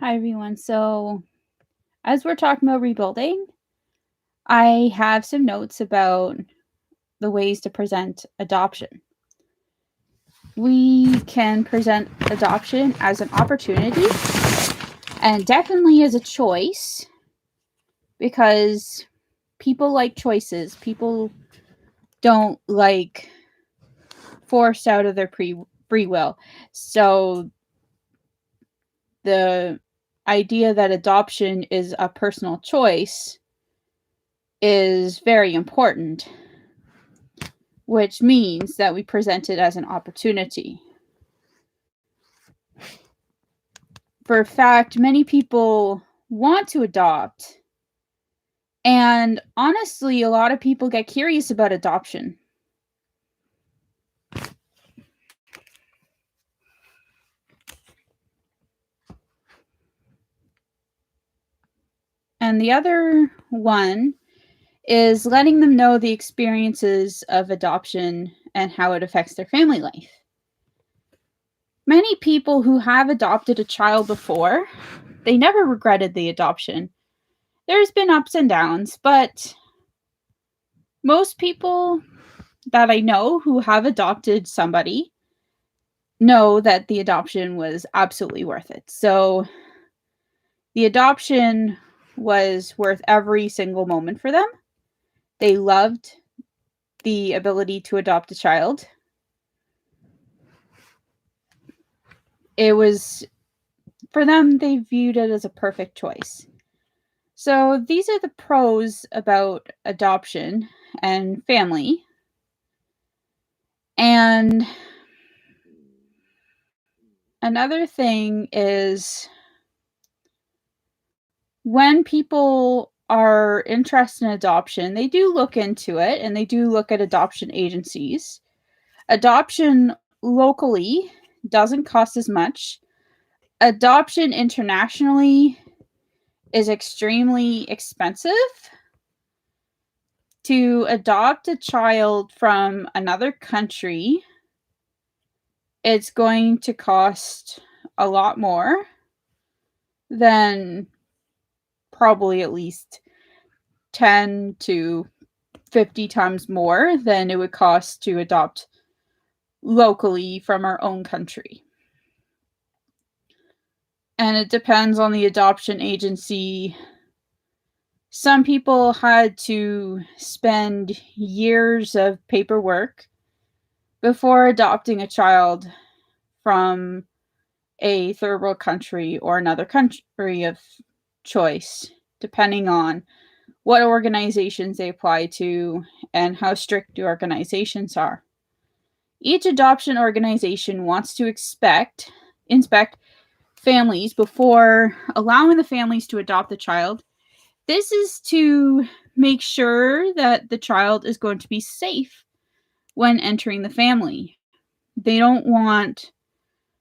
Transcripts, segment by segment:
Hi, everyone. So, as we're talking about rebuilding, I have some notes about the ways to present adoption. We can present adoption as an opportunity and definitely as a choice because people like choices. People don't like forced out of their free will. So, the idea that adoption is a personal choice is very important, which means that we present it as an opportunity. For a fact, many people want to adopt, and honestly, a lot of people get curious about adoption. And the other one is letting them know the experiences of adoption and how it affects their family life. Many people who have adopted a child before, they never regretted the adoption. There's been ups and downs, but most people that I know who have adopted somebody know that the adoption was absolutely worth it. So the adoption was worth every single moment for them. They loved the ability to adopt a child. It was, for them, they viewed it as a perfect choice. So these are the pros about adoption and family. And another thing is when people are interested in adoption, they do look into it and they do look at adoption agencies. Adoption locally doesn't cost as much. Adoption internationally is extremely expensive. To adopt a child from another country, it's going to cost a lot more than probably at least 10 to 50 times more than it would cost to adopt locally from our own country. And it depends on the adoption agency. Some people had to spend years of paperwork before adopting a child from a third world country or another country of choice, depending on what organizations they apply to and how strict the organizations are. Each adoption organization wants to inspect families before allowing the families to adopt the child. This is to make sure that the child is going to be safe when entering the family. They don't want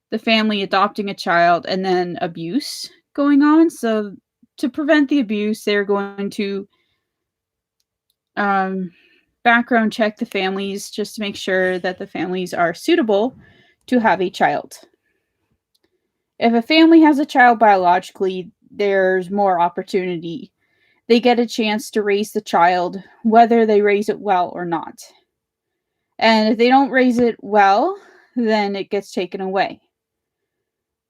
the family adopting a child and then abuse going on. So, to prevent the abuse, they're going to background check the families just to make sure that the families are suitable to have a child. If a family has a child biologically, there's more opportunity. They get a chance to raise the child, whether they raise it well or not. And if they don't raise it well, then it gets taken away.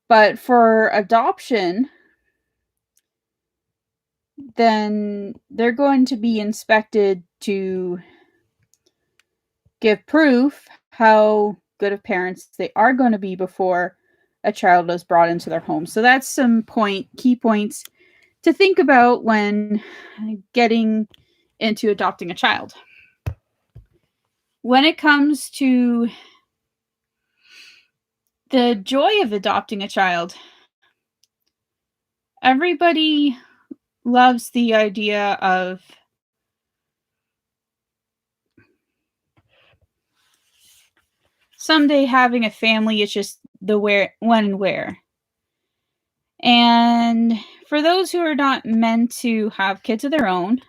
But for adoption, then they're going to be inspected to give proof how good of parents they are going to be before a child is brought into their home. So that's some key points to think about when getting into adopting a child. When it comes to the joy of adopting a child, everybody loves the idea of someday having a family. It's just the where, when, and where. And for those who are not meant to have kids of their own,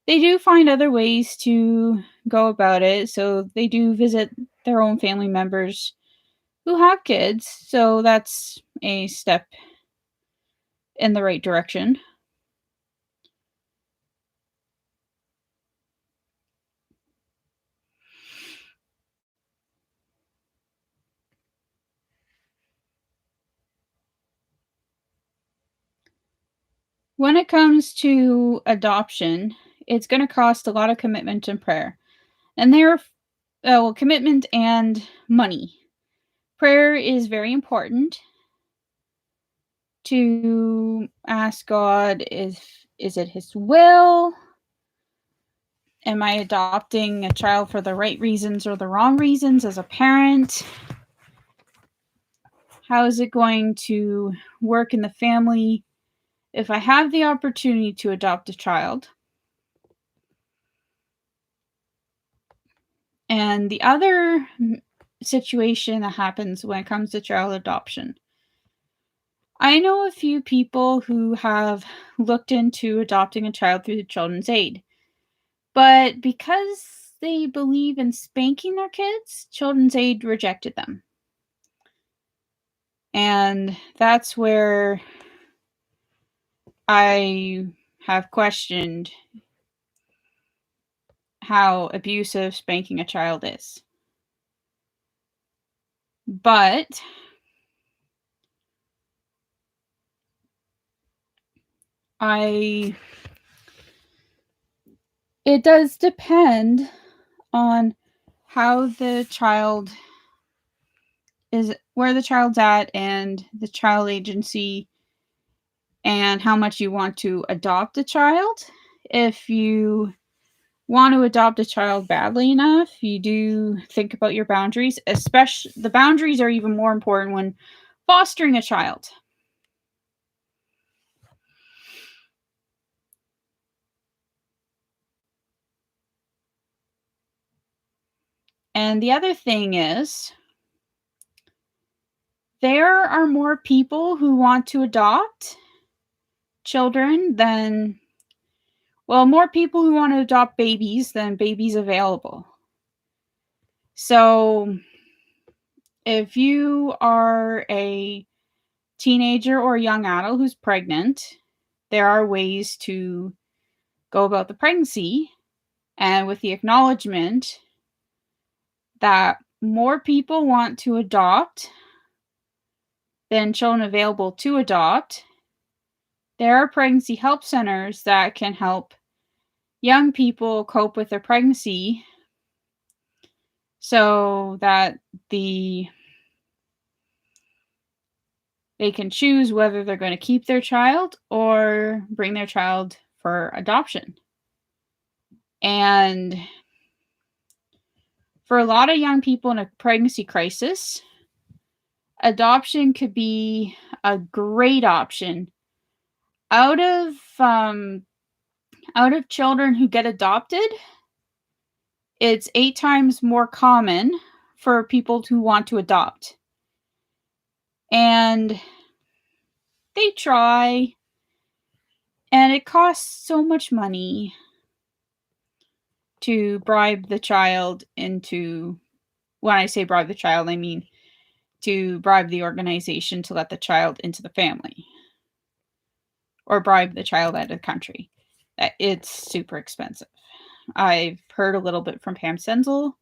they do find other ways to go about it. So they do visit their own family members who have kids. So that's a step in the right direction. When it comes to adoption, it's going to cost a lot of commitment and prayer. And commitment and money. Prayer is very important to ask God, is it his will? Am I adopting a child for the right reasons or the wrong reasons as a parent? How is it going to work in the family if I have the opportunity to adopt a child? And the other situation that happens when it comes to child adoption. I know a few people who have looked into adopting a child through the Children's Aid, but because they believe in spanking their kids, Children's Aid rejected them. And that's where I have questioned how abusive spanking a child is. But it does depend on how the child is, where the child's at, and the child agency, and how much you want to adopt a child. If you want to adopt a child badly enough, you do think about your boundaries. Especially, the boundaries are even more important when fostering a child. And the other thing is, there are more people who want to adopt children than, well, more people who want to adopt babies than babies available. So if you are a teenager or a young adult who's pregnant, there are ways to go about the pregnancy, and with the acknowledgement that more people want to adopt than children available to adopt, there are pregnancy help centers that can help young people cope with their pregnancy so that they can choose whether they're going to keep their child or bring their child for adoption. And for a lot of young people in a pregnancy crisis, adoption could be a great option. Out of children who get adopted, it's 8 times more common for people who want to adopt. And they try, and it costs so much money to bribe the child into, when I say bribe the child, I mean to bribe the organization to let the child into the family, or bribe the child out of the country. It's super expensive. I've heard a little bit from Pam Senzel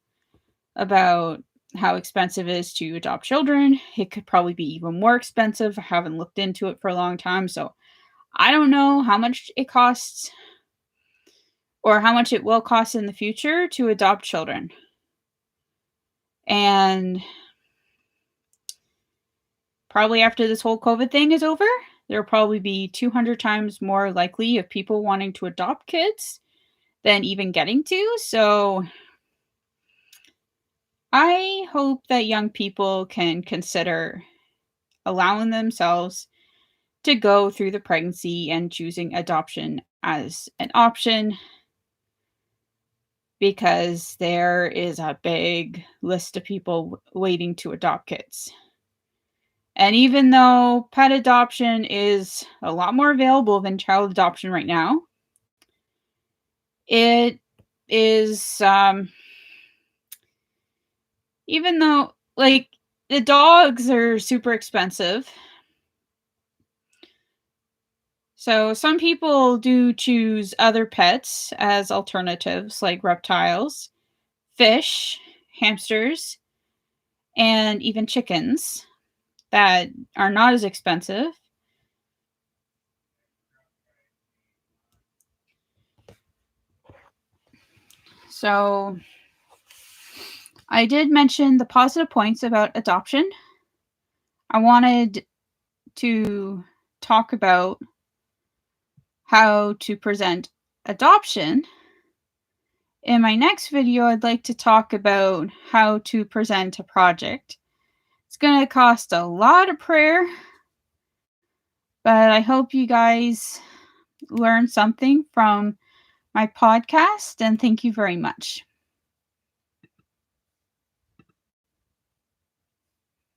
about how expensive it is to adopt children. It could probably be even more expensive. I haven't looked into it for a long time, so I don't know how much it costs or how much it will cost in the future to adopt children. And probably after this whole COVID thing is over, there'll probably be 200 times more likely of people wanting to adopt kids than even getting to. So I hope that young people can consider allowing themselves to go through the pregnancy and choosing adoption as an option, because there is a big list of people waiting to adopt kids. And even though pet adoption is a lot more available than child adoption right now, it is, even though, like, the dogs are super expensive, So some people do choose other pets as alternatives, like reptiles, fish, hamsters, and even chickens that are not as expensive. So I did mention the positive points about adoption. I wanted to talk about how to present adoption. In my next video, I'd like to talk about how to present a project. It's going to cost a lot of prayer, but I hope you guys learned something from my podcast, and thank you very much.